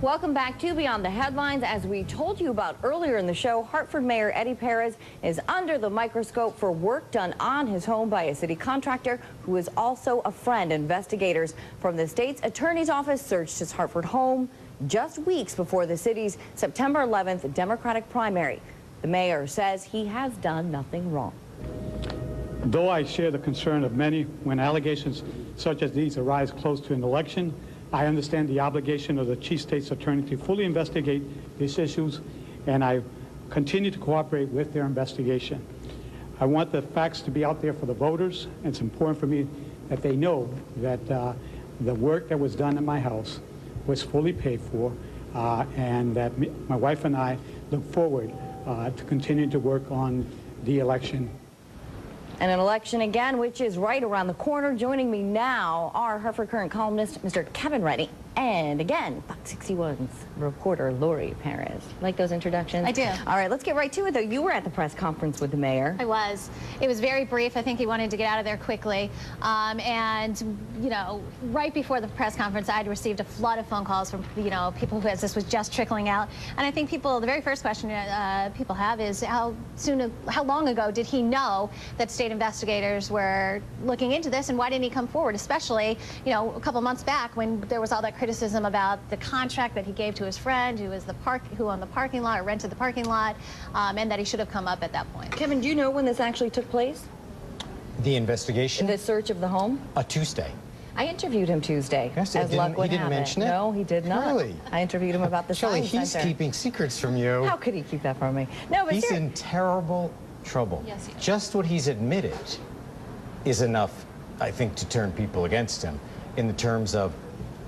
Welcome back to Beyond the Headlines. As we told you about earlier in the show, Hartford Mayor Eddie Perez is under the microscope for work done on his home by a city contractor who is also a friend. Investigators from the state's attorney's office searched his Hartford home just weeks before the city's September 11th Democratic primary. The mayor says he has done nothing wrong. Though I share the concern of many when allegations such as these arise close to an election, I understand the obligation of the Chief State's Attorney to fully investigate these issues, and I continue to cooperate with their investigation. I want the facts to be out there for the voters, and it's important for me that they know that the work that was done in my house was fully paid for, and that my wife and I look forward to continue to work on the election. And an election again, which is right around the corner. Joining me now, our Hartford Current columnist, Mr. Kevin Reddy, and again, Fox 61's reporter, Lori Perez. Like those introductions? I do. All right, let's get right to it, though. You were at the press conference with the mayor. I was. It was very brief. I think he wanted to get out of there quickly. And, you know, right before the press conference, I had received a flood of phone calls from, you know, people who, as this was just trickling out. And I think people, the very first question people have is how long ago did he know that state investigators were looking into this, and why didn't he come forward, especially, you know, a couple months back when there was all that criticism about the contract that he gave to his friend who owned the parking lot or rented the parking lot, and that he should have come up at that point. Kevin, do you know when this actually took place? The investigation? The search of the home? Tuesday. I interviewed him Tuesday. Yes, as luck would he didn't have mention it? No, he did not. Really? I interviewed him about the Shelley, science he's center. keeping secrets from you. How could he keep that from me? No, but he's in terrible trouble. Yes, he is. Just what he's admitted is enough, I think, to turn people against him in the terms of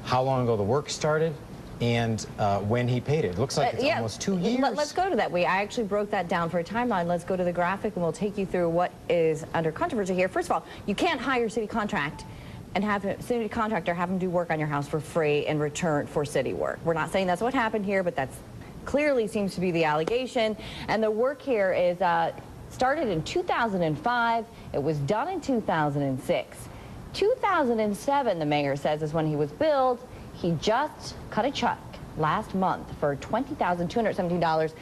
how long ago the work started and when he paid it. It looks like it's almost 2 years. Let's go to that. I actually broke that down for a timeline. Let's go to the graphic, and we'll take you through what is under controversy here. First of all, you can't hire city contract and have a city contractor have him do work on your house for free in return for city work. We're not saying that's what happened here, but that's clearly seems to be the allegation. And the work here is started in 2005. It was done in 2006. 2007, the mayor says, is when he was billed. He just cut a check last month for $20,217. If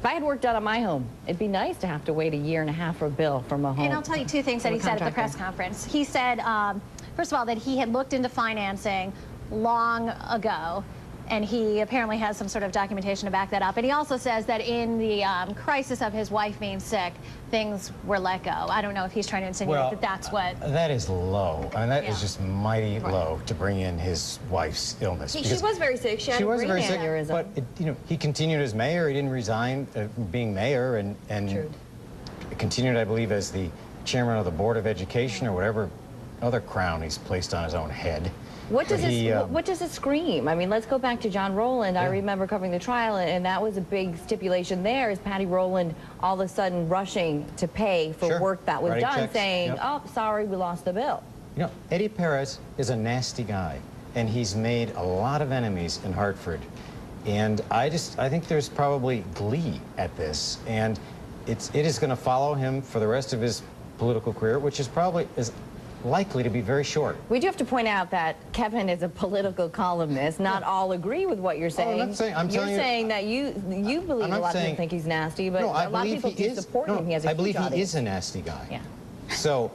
I had work done on my home, it'd be nice to have to wait a year and a half for a bill from a home. And I'll tell you two things that he said at the press conference. He said, first of all, that he had looked into financing long ago, and he apparently has some sort of documentation to back that up. And he also says that in the crisis of his wife being sick, things were let go. I don't know if he's trying to insinuate that that's what... That is low. I mean, that is just mighty low to bring in his wife's illness. She was very sick. She was very sick, aneurysm. but you know, he continued as mayor. He didn't resign being mayor, and continued, I believe, as the chairman of the Board of Education or whatever other crown he's placed on his own head. What does it scream? I mean, let's go back to John Rowland. I remember covering the trial, and that was a big stipulation there, is Patty Rowland all of a sudden rushing to pay for work that was done, saying, oh, sorry, we lost the bill. You know, Eddie Perez is a nasty guy, and he's made a lot of enemies in Hartford. And I think there's probably glee at this, and it is going to follow him for the rest of his political career, which is probably likely to be very short. We do have to point out that Kevin is a political columnist. Not all agree with what you're saying. I'm not saying, I'm you're saying that you believe a lot of people think he's nasty, but no, a lot of people do support him. He has a I believe huge he audience. is a nasty guy. Yeah. So.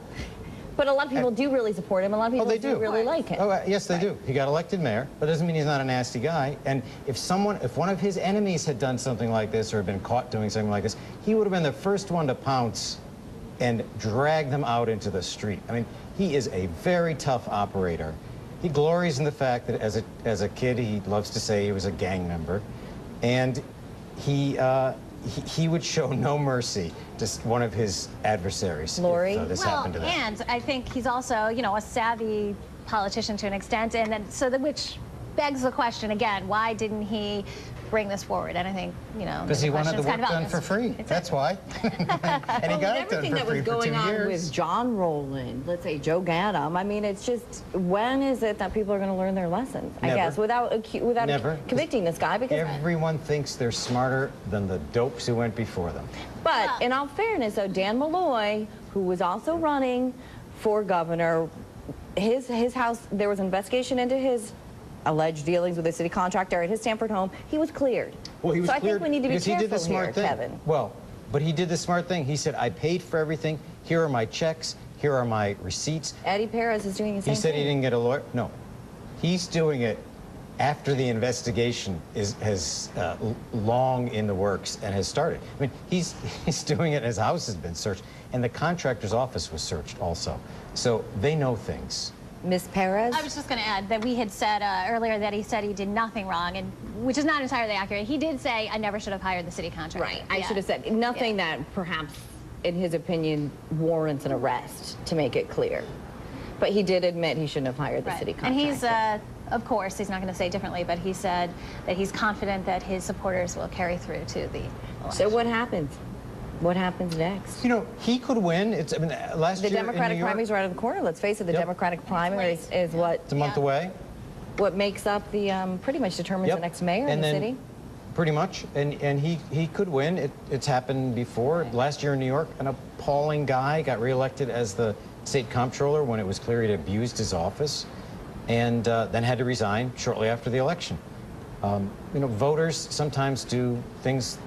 But a lot of people do really support him. A lot of people do really like him. Oh, yes, they do. He got elected mayor, but it doesn't mean he's not a nasty guy. And if one of his enemies had done something like this or had been caught doing something like this, he would have been the first one to pounce and drag them out into the street. I mean, he is a very tough operator. He glories in the fact that as a kid, he loves to say he was a gang member, and he would show no mercy to one of his adversaries. Lori? If this happened to them. And I think he's also, you know, a savvy politician to an extent, and then which begs the question again: why didn't he bring this forward? And I think, you know, because he wanted the work done for free. That's why. And he got it done for free for 2 years. Everything that was going on with John Rowland, let's say Joe Gaddam, I mean, it's just, when is it that people are going to learn their lessons? I guess, without convicting this guy, because everyone thinks they're smarter than the dopes who went before them. But in all fairness, though, Dan Malloy, who was also running for governor, his house, there was an investigation into his alleged dealings with a city contractor at his Stanford home. He was cleared. Well, he was so cleared I think we need to be because he did the careful smart here, thing. Kevin. Well, but he did the smart thing. He said, I paid for everything. Here are my checks. Here are my receipts. Eddie Perez is doing the same He said thing. he didn't get a lawyer. No. He's doing it after the investigation has long in the works and has started. I mean, he's doing it. His house has been searched, and the contractor's office was searched also. So they know things. Ms. Perez? I was just going to add that we had said earlier that he said he did nothing wrong, and which is not entirely accurate. He did say, I never should have hired the city contractor. Right. I should have said nothing that perhaps, in his opinion, warrants an arrest, to make it clear. But he did admit he shouldn't have hired the city contractor. And he's, of course, he's not going to say differently, but he said that he's confident that his supporters will carry through to the election. So what happens? What happens next? You know, he could win. It's, I mean, last The year Democratic in New York, primaries are right around the corner. Let's face it, the Yep. Democratic primary is what it's a month away. what makes up the pretty much determines the next mayor in the city. Pretty much, and he could win. It's happened before. Last year in New York, an appalling guy got reelected as the state comptroller when it was clear he'd abused his office, and then had to resign shortly after the election. You know, voters sometimes do things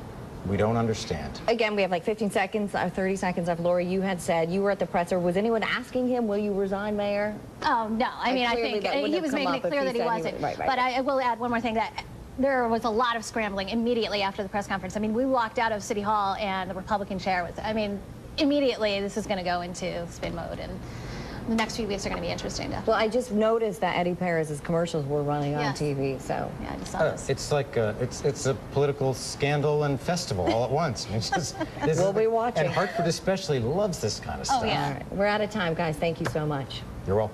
we don't understand. Again, we have like 15 seconds, 30 seconds left. Lori, you had said you were at the presser. Was anyone asking him, will you resign, Mayor? Oh, no. I mean, I clearly think that wouldn't he have was come making up it if clear he that he said he wasn't. was- right. But I will add one more thing, that there was a lot of scrambling immediately after the press conference. I mean, we walked out of City Hall and the Republican chair was, I mean, immediately this is going to go into spin mode, and the next few weeks are going to be interesting. Well, I just noticed that Eddie Perez's commercials were running on Yes. TV, so. Yeah, I just saw this. It's like it's a political scandal and festival all at once. I mean, it's just, We'll be watching. And Hartford especially loves this kind of stuff. yeah. All right, we're out of time, guys. Thank you so much. You're welcome.